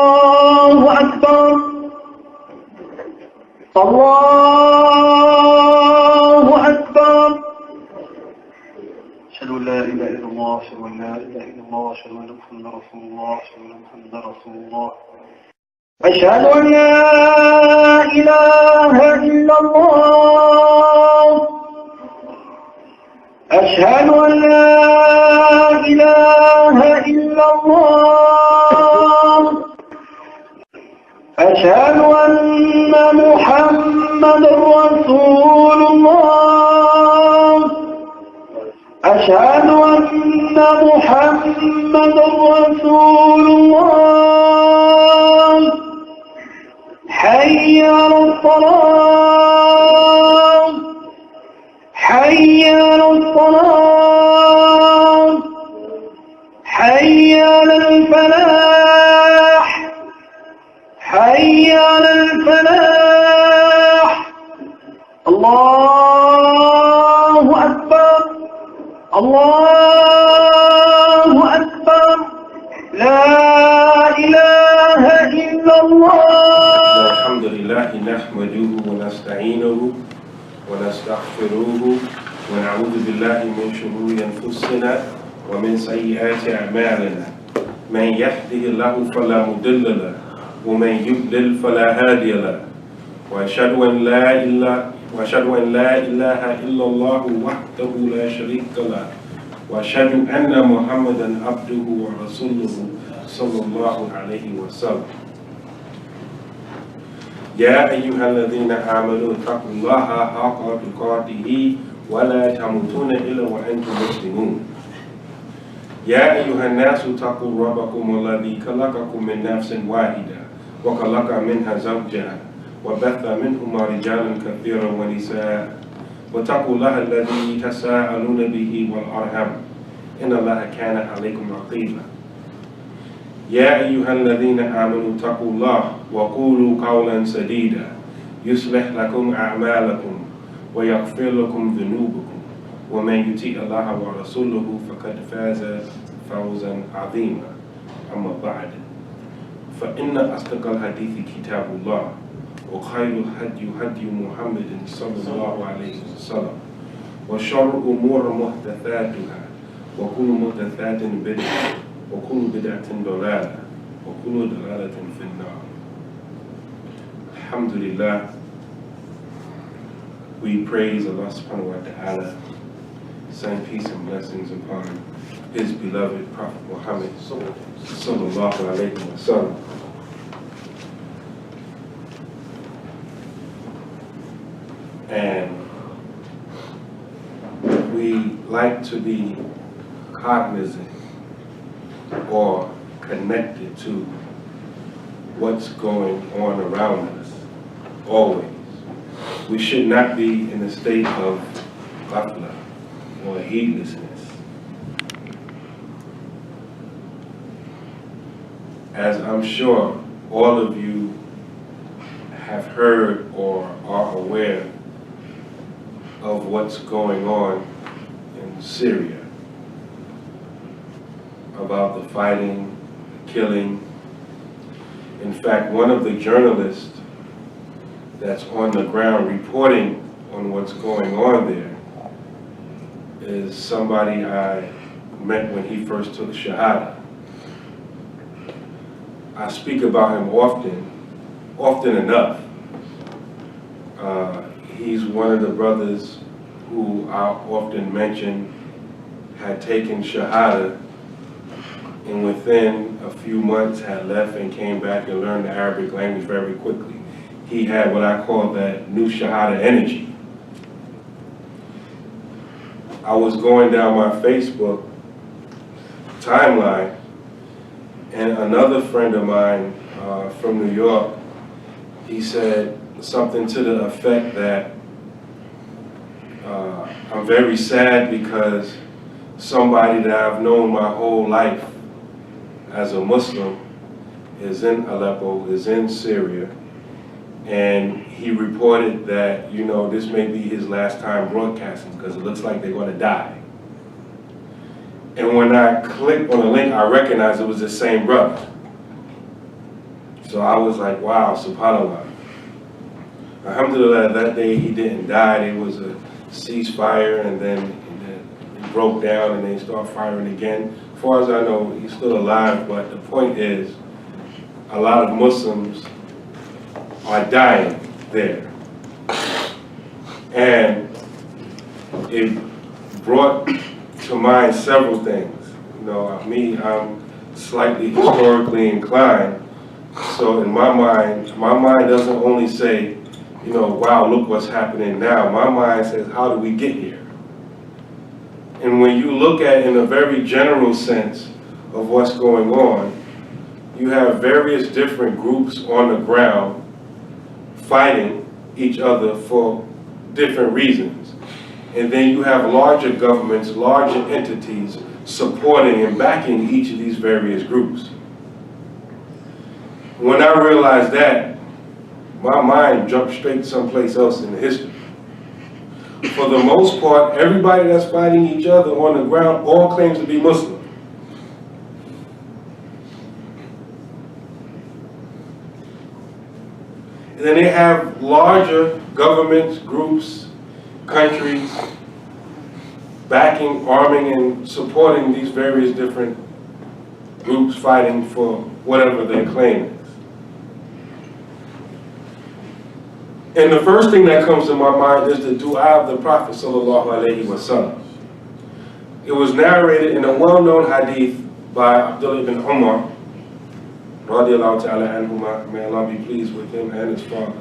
الله أكبر الله أكبر أشهد أن لا إله إلا الله أشهد أن لا إله إلا الله أشهد أن محمدا رسول الله أشهد أن محمدا رسول الله أشهد أن لا إله إلا الله أشهد أن لا إله إلا الله أشهد أن محمدا رسول الله أشهد أن محمدا رسول الله حي على الصلاة حي على الصلاة حي على الفلاح حي على الفلاح الله أكبر الله أكبر لا إله إلا الله. الحمد لله نحمده ونستعينه ونستغفره ونعوذ بالله من شرور أنفسنا ومن سيئات أعمالنا من يهده الله فلا مضل له ومن يضلل فلا هادي له وأشهد أن لا إله إلا الله وحده لا شريك له وأشهد أن محمدا عبده ورسوله صلى الله عليه وسلم. يا أيها الذين آمنوا اتقوا الله حق تقاته ولا تموتون إلا وأنتم مسلمون. يا أيها الناس اتقوا ربكم الذي خلقكم من نفس واحدة وخلق منها زوجها وبث منهما رجالا كثيرا ونساء واتقوا الله الذي تساءلون به والأرحام إن الله كان عليكم رقيبا. يا أيها الذين آمنوا اتقوا الله وقولوا قولا سديدا يصلح لكم أعمالكم ويغفر لكم ذنوبكم ومن يطع الله ورسوله فقد فاز فوزا عظيما. أما بعد فإن أصدق الحديث كتاب الله وخير الهدي هدي محمد صلى الله عليه وسلم وشر الأمور محدثاتها وكل محدثات بدعة وكل بدعة ضلالة وكل ضلالة في النار. Alhamdulillah, we praise Allah subhanahu wa ta'ala, send peace and blessings upon His beloved Prophet Muhammad sallallahu alayhi wa sallam. And we like to be cognizant or connected to what's going on around us, always. We should not be in a state of ghafla or heedlessness. As I'm sure all of you have heard or are aware of what's going on in Syria, about the fighting, the killing. In fact, one of the journalists that's on the ground reporting on what's going on there is somebody I met when he first took Shahada. I speak about him often enough. He's one of the brothers who I often mention had taken Shahada and within a few months had left and came back and learned the Arabic language very quickly. He had what I call that new Shahada energy. I was going down my Facebook timeline and another friend of mine from New York, he said something to the effect that I'm very sad because somebody that I've known my whole life as a Muslim is in Aleppo, is in Syria, and he reported that, you know, this may be his last time broadcasting because it looks like they're going to die. And when I clicked on the link, I recognized it was the same brother. So I was like, wow, subhanAllah. Alhamdulillah, that day he didn't die. There was a ceasefire, and then it broke down and they started firing again. As far as I know, he's still alive, but the point is, a lot of Muslims are dying there. And it brought to mind several things. You know, me, I'm slightly historically inclined, so in my mind doesn't only say, you know, wow, look what's happening now. My mind says, how did we get here? And when you look at it in a very general sense of what's going on, you have various different groups on the ground fighting each other for different reasons. And then you have larger governments, larger entities supporting and backing each of these various groups. When I realized that, my mind jumped straight to someplace else in the history. For the most part, everybody that's fighting each other on the ground all claims to be Muslim. And then they have larger governments, groups, countries backing, arming, and supporting these various different groups fighting for whatever their claim is. And the first thing that comes to my mind is the dua of the Prophet sallallahu alaihi wasallam. It was narrated in a well-known hadith by Abdullah ibn Umar, radiallahu ta'ala anhuma, may Allah be pleased with him and his father,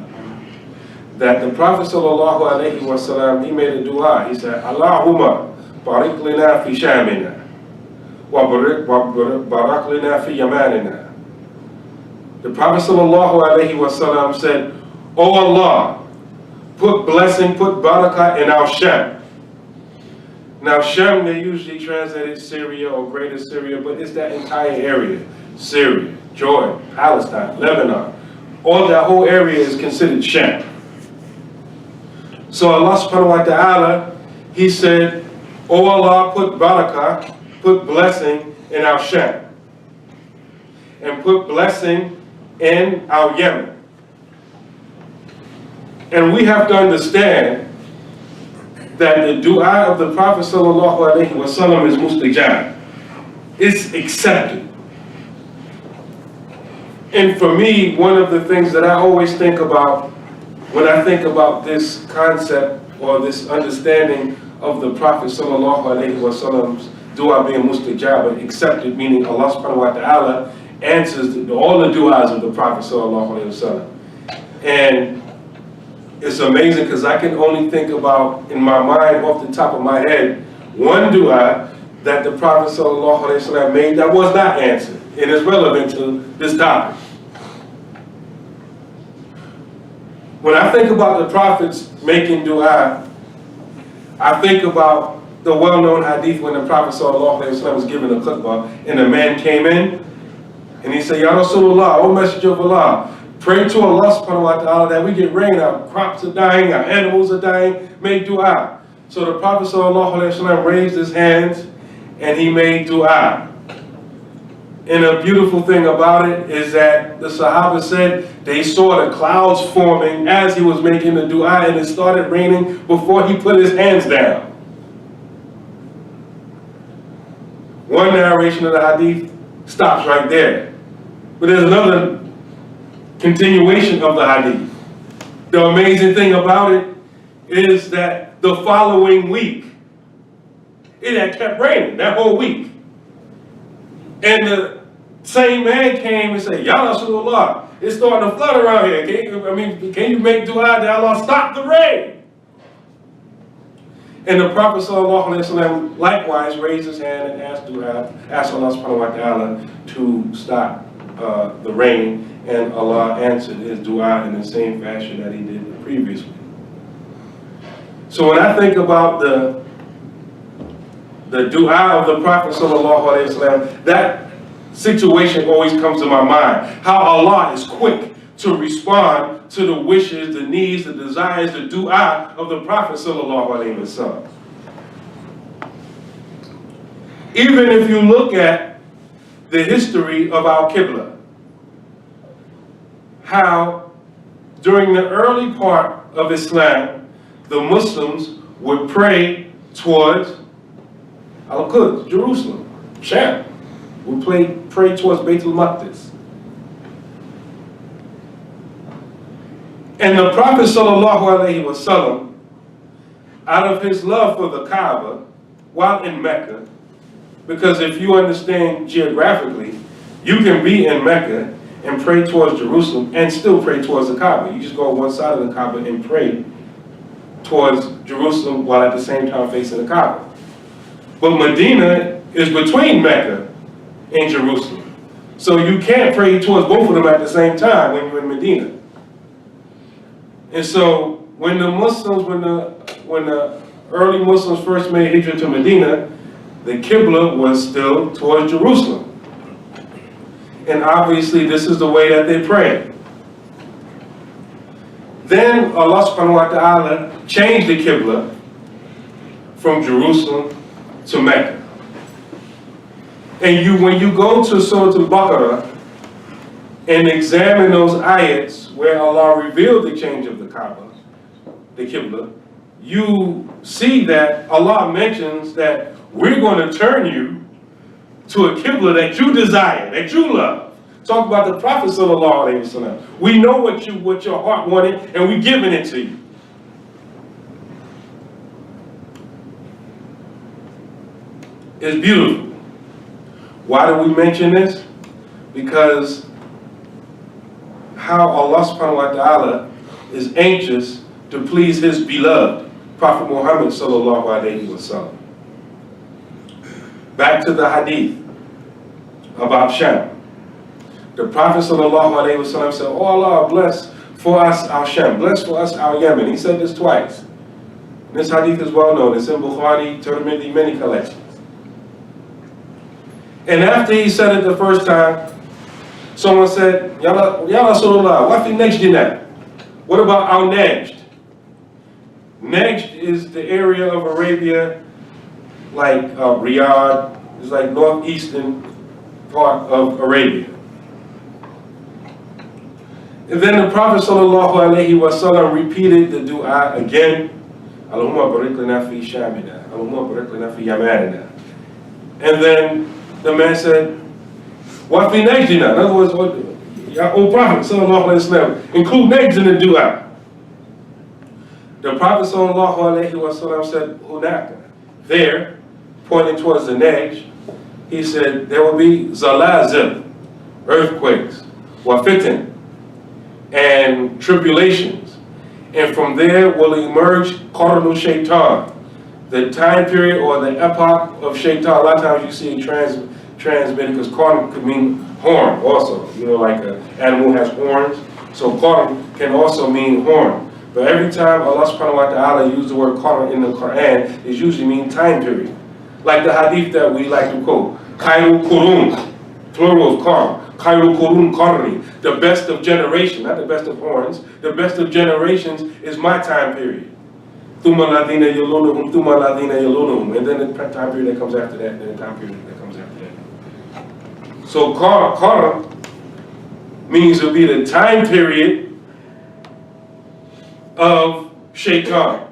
that the Prophet sallallahu alaihi wasallam, he made a dua. He said, Allahumma barik lana fi shamina, wa barak lana fi yamanina. The Prophet sallallahu alaihi wasallam said, Oh Allah, put blessing, put barakah in our Sham. Now Sham, they usually translate it Syria or Greater Syria, but it's that entire area. Syria, Jordan, Palestine, Lebanon. All that whole area is considered Sham. So Allah subhanahu wa ta'ala, he said, Oh Allah, put barakah, put blessing in our Sham. And put blessing in our Yemen. And we have to understand that the dua of the Prophet sallallahu alaihi wasallam is mustajab. It's accepted. And for me, one of the things that I always think about when I think about this concept or this understanding of the Prophet sallallahu alaihi wasallam's dua being mustajab, accepted, meaning Allah subhanahu wa ta'ala answers all the duas of the Prophet sallallahu alaihi wasallam. And it's amazing because I can only think about, in my mind, off the top of my head, one dua that the Prophet ﷺ made that was not answered and is relevant to this topic. When I think about the prophets making dua, I think about the well-known hadith when the Prophet ﷺ was given a khutbah and a man came in and he said, Ya Rasulullah, O Messenger of Allah, pray to Allah subhanahu wa ta'ala that we get rain, our crops are dying, our animals are dying, make dua. So the Prophet sallallahu alaihi wasallam raised his hands and he made dua. And a beautiful thing about it is that the Sahaba said they saw the clouds forming as he was making the dua and it started raining before he put his hands down. One narration of the hadith stops right there. But there's another continuation of the hadith. The amazing thing about it is that the following week, it had kept raining that whole week. And the same man came and said, Ya Rasulullah, it's starting to flood around here. Can you make dua that Allah stop the rain? And the Prophet ﷺ likewise raised his hand and asked Allah subhanahu wa ta'ala to stop the rain. And Allah answered his dua in the same fashion that he did previously. So when I think about the dua of the Prophet ﷺ, that situation always comes to my mind. How Allah is quick to respond to the wishes, the needs, the desires, the dua of the Prophet ﷺ. Even if you look at the history of our Qibla, how during the early part of Islam, the Muslims would pray towards Al-Quds, Jerusalem, Sham. Would pray towards Baitul Maqdis. And the Prophet ﷺ, out of his love for the Kaaba, while in Mecca, because if you understand geographically, you can be in Mecca and pray towards Jerusalem and still pray towards the Kaaba. You just go on one side of the Kaaba and pray towards Jerusalem while at the same time facing the Kaaba. But Medina is between Mecca and Jerusalem. So you can't pray towards both of them at the same time when you're in Medina. And so when the Muslims, when the early Muslims first made hijrah to Medina, the Qibla was still towards Jerusalem. And obviously this is the way that they pray. Then Allah subhanahu wa ta'ala changed the Qibla from Jerusalem to Mecca. And when you go to Surah Al-Baqarah and examine those ayats where Allah revealed the change of the Kaaba, the Qibla, you see that Allah mentions that we're going to turn you to a Qibla that you desire, that you love. Talk about the Prophet sallallahu alaihi wasallam. We know what your heart wanted, and we're giving it to you. It's beautiful. Why do we mention this? Because how Allah subhanahu wa ta'ala is anxious to please his beloved Prophet Muhammad sallallahu alaihi wasallam. Back to the hadith about Sham. The Prophet sallallahu alaihi wasallam said, "Oh Allah, bless for us our Sham, bless for us our Yemen." He said this twice. This hadith is well known. It's in Bukhari, Tirmidhi, many collections. And after he said it the first time, someone said, Ya Rasulullah, what fi Najdina? What about our Najd? Najd is the area of Arabia, like Riyadh, it's like northeastern part of Arabia. And then the Prophet sallallahu alaihi wasallam repeated the dua again. Allahumma barik lana fi Shamina, Allahumma barik lana fi Yamanina. And then the man said, "What fi Najdina?" In other words, O Prophet sallallahu alaihi wasallam, include Najd in the dua. The Prophet sallallahu alaihi wasallam said, "Hunaka," there, pointing towards the Najd. He said, there will be zalazil, earthquakes, wa fitan, and tribulations. And from there will emerge qarnu shaitan, the time period or the epoch of shaitan. A lot of times you see it transmitted because qarn could mean horn also. You know, like an animal has horns. So qarn can also mean horn. But every time Allah subhanahu wa ta'ala used the word qarn in the Quran, it usually means time period. Like the hadith that we like to quote, Khairu Qurun, plural of qarn. Khairu Qurun Qarni, the best of generation, not the best of horns. The best of generations is my time period. Thumma ladina yalunahum, thumma ladina yalunahum. And then the time period that comes after that, and then the time period that comes after that. So qarn means to be the time period of shaitan.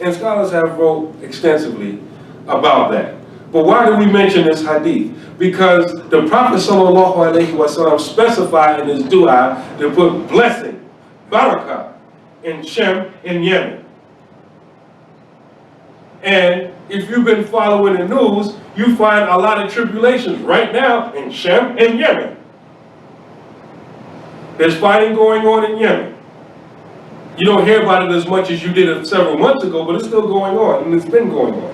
And scholars have wrote extensively about that. But why do we mention this hadith? Because the Prophet sallallahu alaihi wasallam specified in his dua to put blessing, barakah, in Shem in Yemen. And if you've been following the news, you find a lot of tribulations right now in Shem and Yemen. There's fighting going on in Yemen. You don't hear about it as much as you did several months ago, but it's still going on, and it's been going on.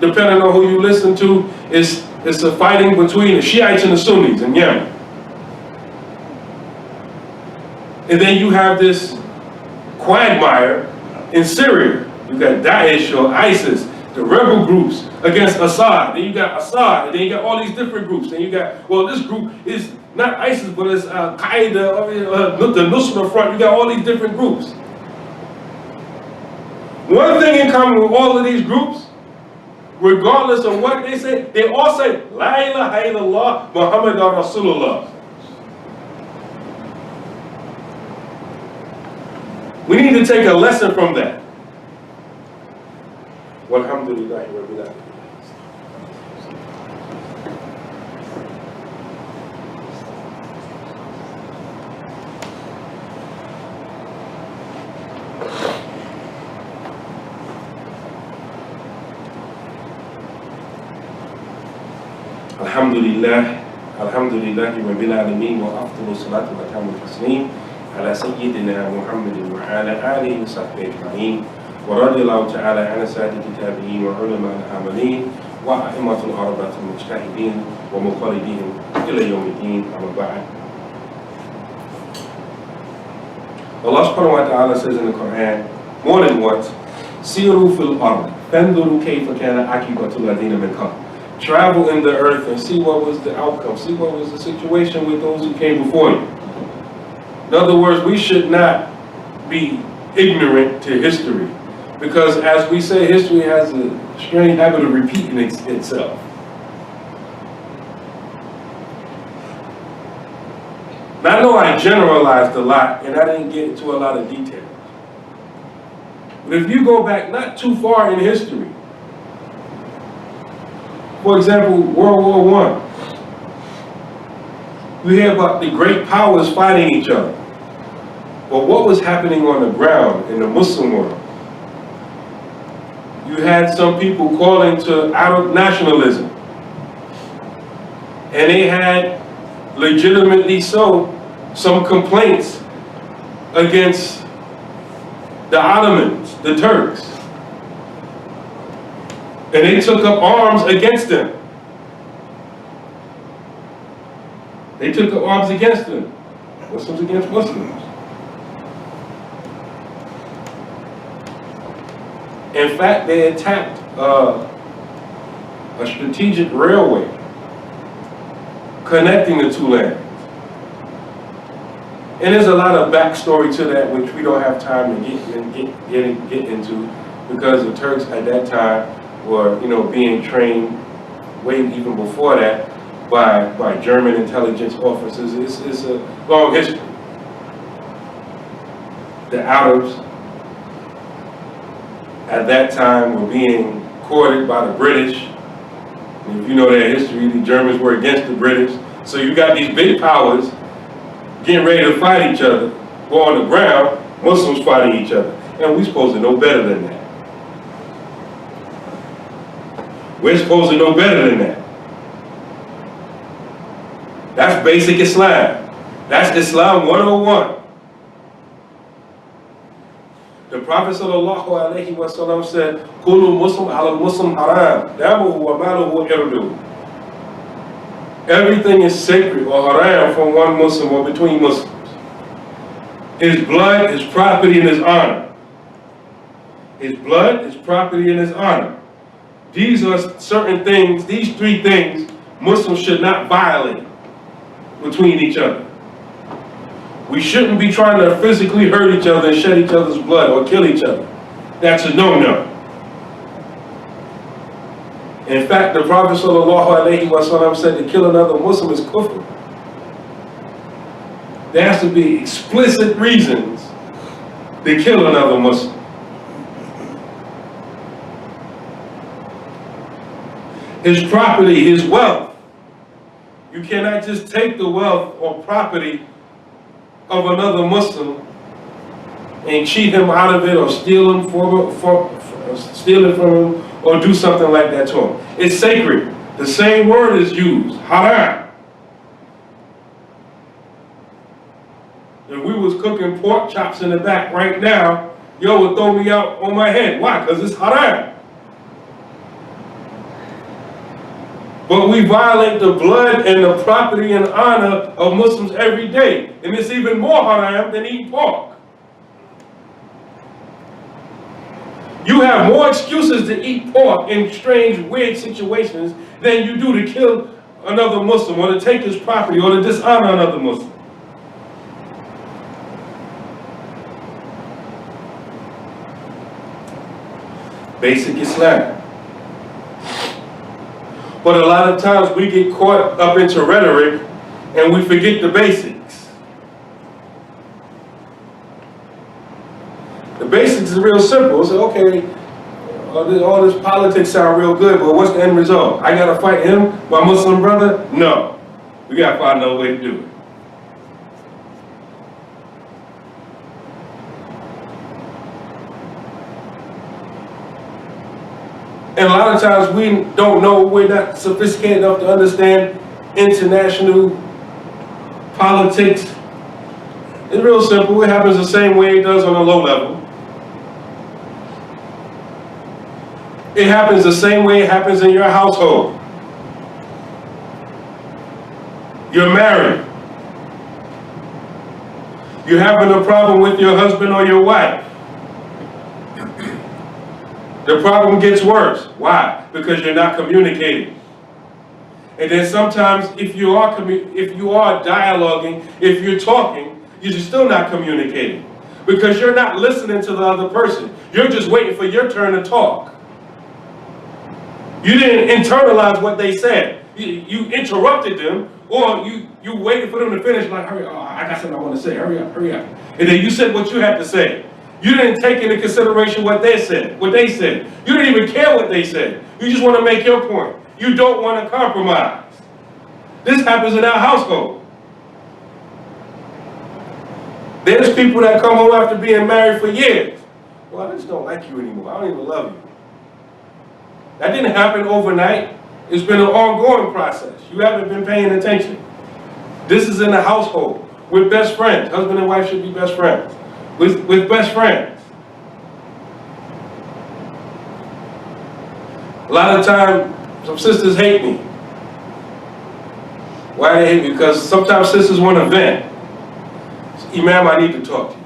Depending on who you listen to, it's a fighting between the Shiites and the Sunnis in Yemen. And then you have this quagmire in Syria. You got Daesh or ISIS, the rebel groups against Assad. Then you got Assad, and then you got all these different groups. Then you got, well, this group is not ISIS, but it's Al-Qaeda, the Nusra Front. You got all these different groups. One thing in common with all of these groups, regardless of what they say, they all say, La ilaha illallah, Muhammadan Rasulullah. We need to take a lesson from that. Walhamdulillahi rabbil alamin. Alhamdulillahi rabbil alamin wa afdalu salatu wa tamu taslim ala sayyidina Muhammadin wa ala alihi wa sahbihi ajma'in wa radiyallahu ta'ala an asadi kitabihin wa ulama al-amalin wa a'immatul arba'at al-mujtahidin wa muqallidin ila yawmiddin amma ba'd. Allah subhanahu wa ta'ala says in the Quran more than once, Siru fil ard, fanduru kayfa kana akibatul ladina min qabl. Travel in the earth and see what was the outcome, see what was the situation with those who came before you. In other words, we should not be ignorant to history, because as we say, history has a strange habit of repeating itself. Now, I know I generalized a lot and I didn't get into a lot of detail. But if you go back not too far in history, for example, World War I, we hear about the great powers fighting each other. But what was happening on the ground in the Muslim world? You had some people calling to Arab nationalism. And they had, legitimately so, some complaints against the Ottomans, the Turks. And they took up arms against them. They took up arms against them. Muslims against Muslims. In fact, they attacked a strategic railway connecting the two lands. And there's a lot of backstory to that which we don't have time to get into, because the Turks at that time were, being trained way even before that by German intelligence officers. It's a long history. The Arabs at that time were being courted by the British. And if you know their history, the Germans were against the British. So you got these big powers getting ready to fight each other. Well, on the ground, Muslims fighting each other. And we're supposed to know better than that. We're supposed to know better than that. That's basic Islam. That's Islam 101. The Prophet ﷺ said, Kullu Muslim ala Muslim haram, damuhu wa maluhu irduhu. Everything is sacred or haram from one Muslim or between Muslims. His blood, his property, and his honor. His blood, his property, and his honor. These are certain things, these three things, Muslims should not violate between each other. We shouldn't be trying to physically hurt each other and shed each other's blood or kill each other. That's a no-no. In fact, the Prophet ﷺ said to kill another Muslim is kufr. There has to be explicit reasons to kill another Muslim. His property, his wealth. You cannot just take the wealth or property of another Muslim and cheat him out of it or steal it from him or do something like that to him. It's sacred. The same word is used, haram. If we was cooking pork chops in the back right now, yo would throw me out on my head. Why? Because it's haram. But we violate the blood and the property and honor of Muslims every day. And it's even more haram than eating pork. You have more excuses to eat pork in strange, weird situations than you do to kill another Muslim or to take his property or to dishonor another Muslim. Basic Islam. But a lot of times we get caught up into rhetoric and we forget the basics. The basics is real simple. It's okay, all this politics sound real good, but what's the end result? I gotta fight him, my Muslim brother? No. We gotta find another way to do it. And a lot of times we don't know, we're not sophisticated enough to understand international politics. It's real simple. It happens the same way it does on a low level. It happens the same way it happens in your household. You're married. You're having a problem with your husband or your wife. The problem gets worse. Why? Because you're not communicating. And then sometimes if you are dialoguing, if you're talking, you're still not communicating. Because you're not listening to the other person. You're just waiting for your turn to talk. You didn't internalize what they said. You interrupted them, or you waited for them to finish, like, hurry up, I got something I want to say, hurry up, hurry up. And then you said what you had to say. You didn't take into consideration what they said. You didn't even care what they said. You just want to make your point. You don't want to compromise. This happens in our household. There's people that come home after being married for years. Well, I just don't like you anymore. I don't even love you. That didn't happen overnight. It's been an ongoing process. You haven't been paying attention. This is in the household. We're best friends. Husband and wife should be best friends. With best friends. A lot of time, some sisters hate me. Why they hate me? Because sometimes sisters want to vent. Imam, I need to talk to you.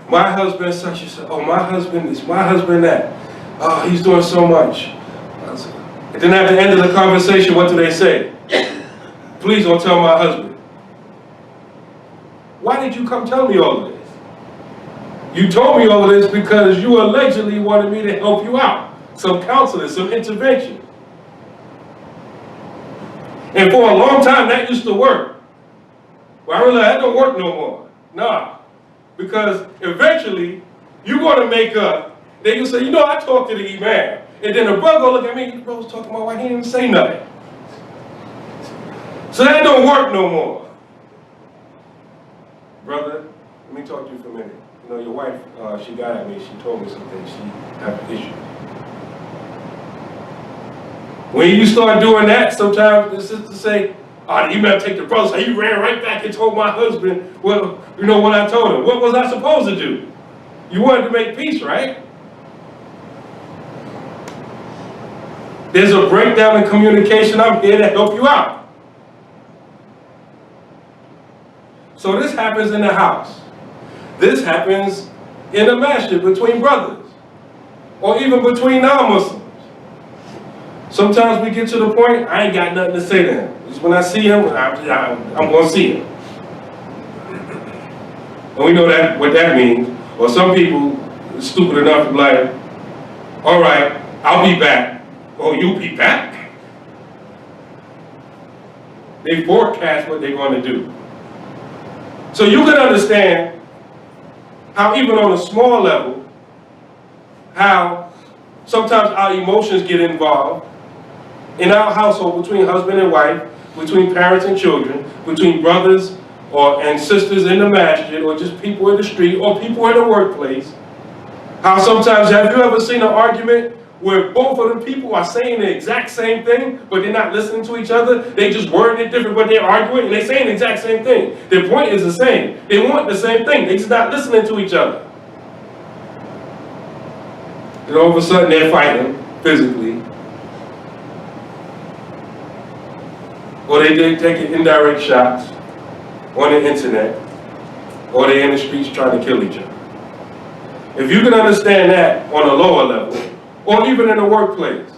My husband such and such. Oh, my husband this, my husband that. Oh, he's doing so much. And then at the end of the conversation, what do they say? Please don't tell my husband. Why did you come tell me all of this? You told me all of this because you allegedly wanted me to help you out. Some counseling, some intervention. And for a long time, that used to work. Well, I realized that don't work no more. Nah. Because eventually, you're going to make up. They can say, you know, I talked to the imam. And then the brother will look at me, the brother was talking about why he didn't even say nothing. So that don't work no more. Brother, let me talk to you for a minute. You know, your wife, she got at me, she told me something, she had an issue. When you start doing that, sometimes the sisters say, oh, you better take the brother. So you ran right back and told my husband, well, you know what I told him. What was I supposed to do? You wanted to make peace, right? There's a breakdown in communication. I'm here to help you out. So this happens in the house. This happens in a masjid between brothers, or even between non-Muslims. Sometimes we get to the point, I ain't got nothing to say to him. Just when I see him, I'm going to see him. And we know that what that means. Or some people are stupid enough to be like, all right, I'll be back. Oh, you'll be back? They forecast what they're going to do. So you can understand how even on a small level, how sometimes our emotions get involved in our household between husband and wife, between parents and children, between brothers and sisters in the masjid, or just people in the street, or people in the workplace. How sometimes, have you ever seen an argument where both of them people are saying the exact same thing, but they're not listening to each other? They just wording it different, but they're arguing, and they're saying the exact same thing. Their point is the same. They want the same thing. They're just not listening to each other. And all of a sudden, they're fighting physically. Or they're taking indirect shots on the internet, or they're in the streets trying to kill each other. If you can understand that on a lower level, or even in the workplace,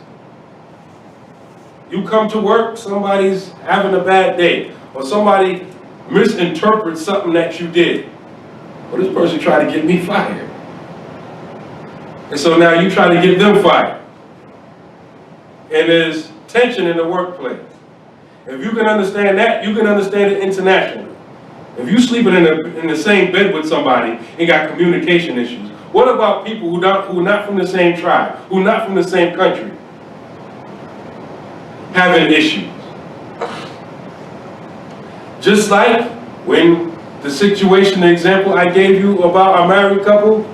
you come to work, somebody's having a bad day, or somebody misinterprets something that you did. Well, this person tried to get me fired. And so now you try to get them fired. and there's tension in the workplace. If you can understand that, you can understand it internationally. If you sleeping in the same bed with somebody and got communication issues, what about people who are not from the same tribe, who are not from the same country, having issues? Just like when the situation, the example I gave you about a married couple,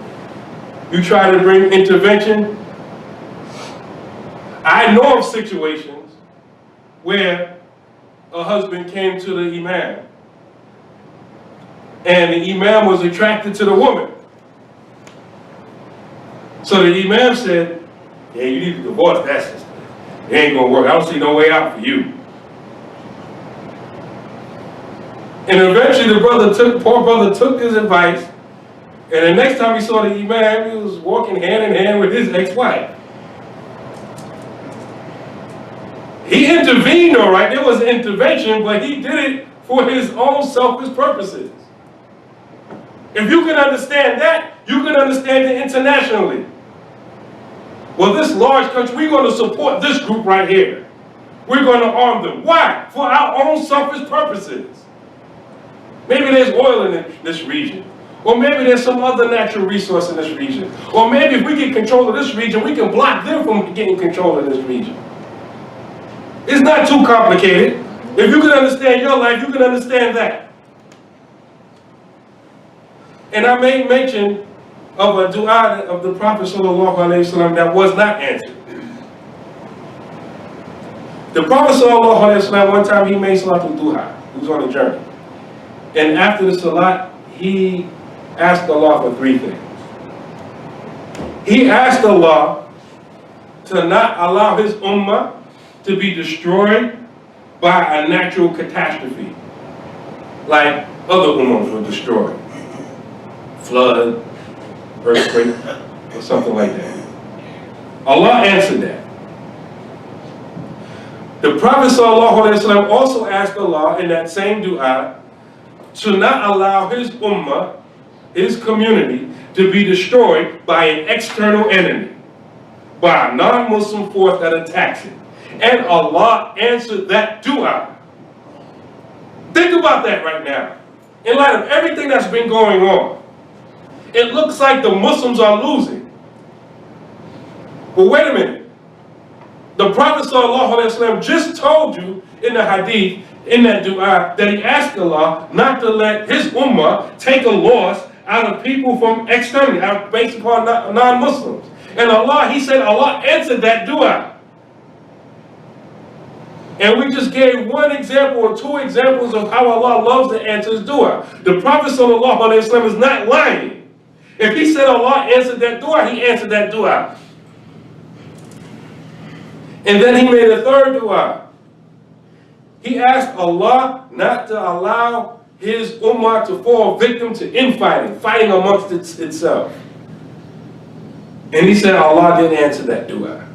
you try to bring intervention. I know of situations where a husband came to the imam and the imam was attracted to the woman. So the imam said, yeah, you need to divorce that sister. It ain't gonna work. I don't see no way out for you. And eventually the poor brother took his advice, and the next time he saw the imam, he was walking hand in hand with his ex-wife. He intervened, all right, there was an intervention, but he did it for his own selfish purposes. If you can understand that, you can understand it internationally. Well, this large country, we're going to support this group right here. We're going to arm them. Why? For our own selfish purposes. Maybe there's oil in this region. Or maybe there's some other natural resource in this region. Or maybe if we get control of this region, we can block them from getting control of this region. It's not too complicated. If you can understand your life, you can understand that. And I made mention of a dua of the Prophet ﷺ that was not answered. The Prophet ﷺ, one time he made Salatul Duha. He was on a journey. And after the Salat, he asked Allah for three things. He asked Allah to not allow his ummah to be destroyed by a natural catastrophe, like other ummahs were destroyed. Flood, earthquake, or something like that. Allah answered that. The Prophet ﷺ also asked Allah in that same dua to not allow his ummah, his community, to be destroyed by an external enemy, by a non-Muslim force that attacks it. And Allah answered that dua. Think about that right now. In light of everything that's been going on, it looks like the Muslims are losing. But wait a minute. The Prophet ﷺ just told you in the hadith, in that dua, that he asked Allah not to let his ummah take a loss out of people from externally, based upon non-Muslims. And Allah, he said Allah answered that dua. And we just gave one example or two examples of how Allah loves to answer his dua. The Prophet ﷺ is not lying. If he said Allah answered that dua, he answered that dua. And then he made a third dua. He asked Allah not to allow his ummah to fall victim to infighting, fighting amongst itself. And he said Allah didn't answer that dua.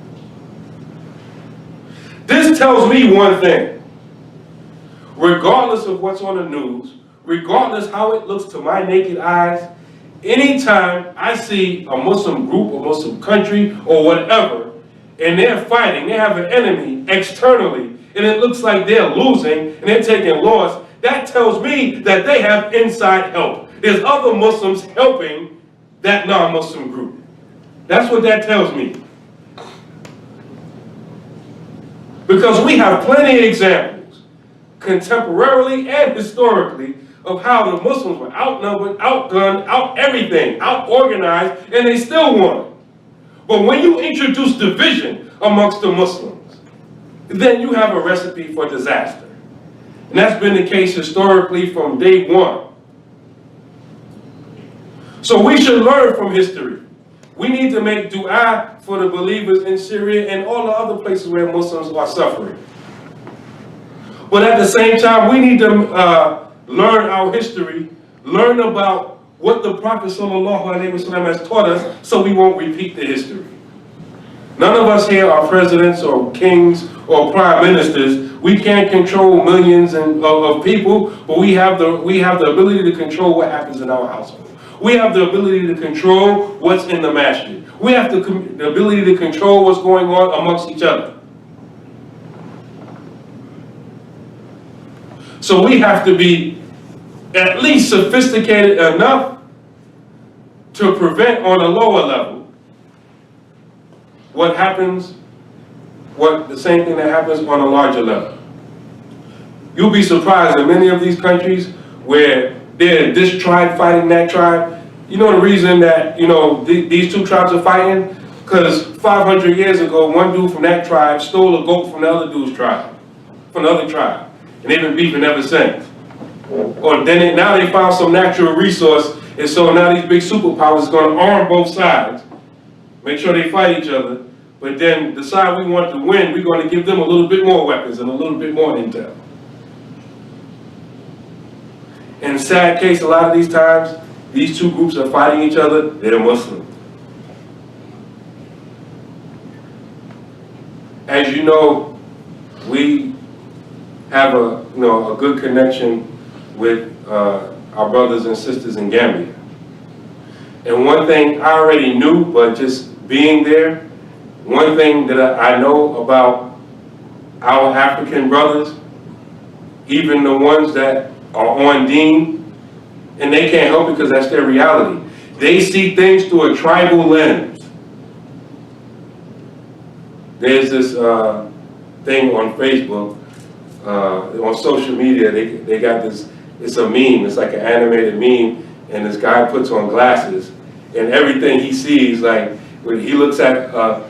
This tells me one thing. Regardless of what's on the news, regardless how it looks to my naked eyes, anytime I see a Muslim group, a Muslim country, or whatever, and they're fighting, they have an enemy externally, and it looks like they're losing, and they're taking loss, that tells me that they have inside help. There's other Muslims helping that non-Muslim group. That's what that tells me. Because we have plenty of examples, contemporarily and historically, of how the Muslims were outnumbered, outgunned, out everything, out-organized, and they still won. But when you introduce division amongst the Muslims, then you have a recipe for disaster. And that's been the case historically from day one. So we should learn from history. We need to make dua for the believers in Syria and all the other places where Muslims are suffering. But at the same time, we need to learn our history, learn about what the Prophet ﷺ has taught us so we won't repeat the history. None of us here are presidents or kings or prime ministers. We can't control millions of people, but we have the ability to control what happens in our household. We have the ability to control what's in the masjid. We have the ability to control what's going on amongst each other. So we have to be at least sophisticated enough to prevent on a lower level the same thing that happens on a larger level. You'll be surprised in many of these countries where they're this tribe fighting that tribe. You know the reason that, these two tribes are fighting? Because 500 years ago, one dude from that tribe stole a goat from the other dude's tribe, from the other tribe. And they've been beefing ever since. Or then now they found some natural resource, and so now these big superpowers are going to arm both sides, make sure they fight each other, but then decide we want to win, we're going to give them a little bit more weapons and a little bit more intel. In a sad case, a lot of these times, these two groups are fighting each other, they're Muslim. As you know, we have a good connection with our brothers and sisters in Gambia. And one thing I already knew, but just being there, one thing that I know about our African brothers, even the ones that are on deen, and they can't help it because that's their reality. They see things through a tribal lens. There's this thing on Facebook, on social media, they got this, it's a meme, it's like an animated meme, and this guy puts on glasses, and everything he sees, like, when he looks at a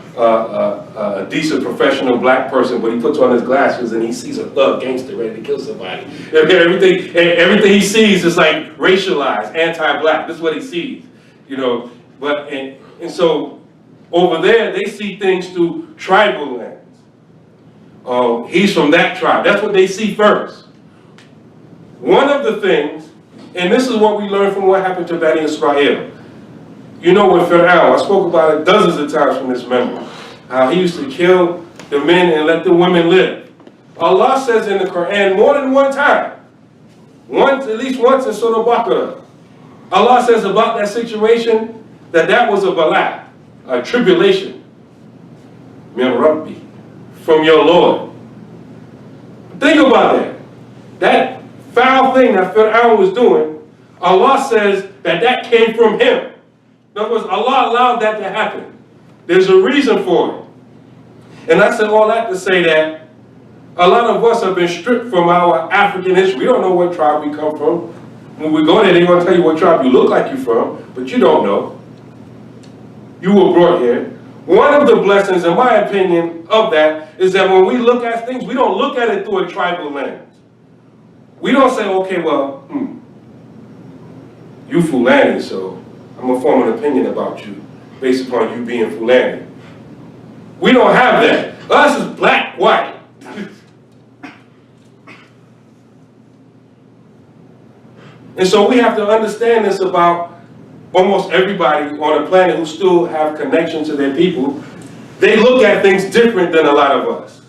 decent professional black person, but he puts on his glasses and he sees a thug gangster ready to kill somebody. Everything he sees is like racialized, anti-black. This is what he sees, But and so over there they see things through tribal lens. Oh, he's from that tribe. That's what they see first. One of the things, and this is what we learned from what happened to Bani Israel. With Pharaoh, I spoke about it dozens of times from this memory, how he used to kill the men and let the women live. Allah says in the Quran more than one time, at least once in Surah Baqarah, Allah says about that situation that was a bala, a tribulation, min Rabbi, from your Lord. Think about that. That foul thing that Pharaoh was doing, Allah says that came from him. In other words, Allah allowed that to happen. There's a reason for it. And I said all that to say that a lot of us have been stripped from our African history. We don't know what tribe we come from. When we go there, they're going to tell you what tribe you look like you're from, but you don't know. You were brought here. One of the blessings, in my opinion, of that is that when we look at things, we don't look at it through a tribal lens. We don't say, okay, well, you Fulani, so I'm going to form an opinion about you based upon you being Fulani. We don't have that. Us is black, white. And so we have to understand this about almost everybody on the planet who still have connection to their people. They look at things different than a lot of us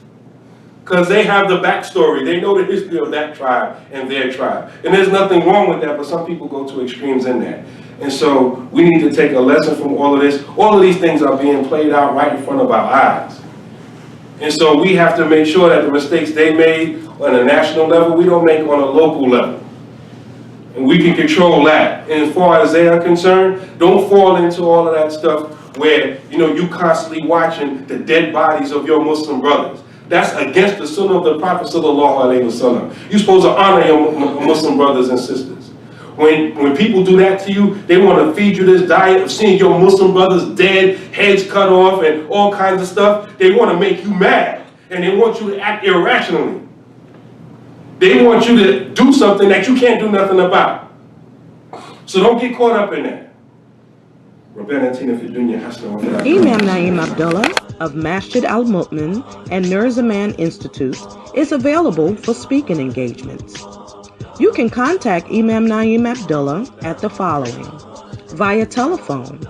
because they have the backstory. They know the history of that tribe and their tribe. And there's nothing wrong with that, but some people go to extremes in that. And so we need to take a lesson from all of this. All of these things are being played out right in front of our eyes. And so we have to make sure that the mistakes they made on a national level, we don't make on a local level. And we can control that. And as far as they are concerned, don't fall into all of that stuff where, you constantly watching the dead bodies of your Muslim brothers. That's against the sunnah of the Prophet sallallahu alaihi wasallam. You're supposed to honor your Muslim brothers and sisters. When people do that to you, they want to feed you this diet of seeing your Muslim brothers dead, heads cut off, and all kinds of stuff. They want to make you mad, and they want you to act irrationally. They want you to do something that you can't do nothing about. So don't get caught up in that. Imam Naeem Abdullah of Masjid Al-Mu'min and Nur Zaman Institute is available for speaking engagements. You can contact Imam Naeem Abdullah at the following: via telephone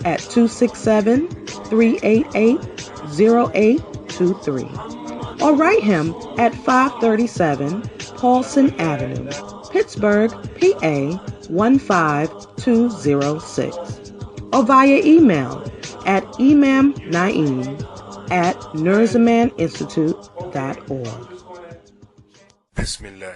at 267-388-0823 or write him at 537 Paulson Avenue, Pittsburgh, PA 15206, or via email at imamnaeem@nurzamaninstitute.org. Bismillah.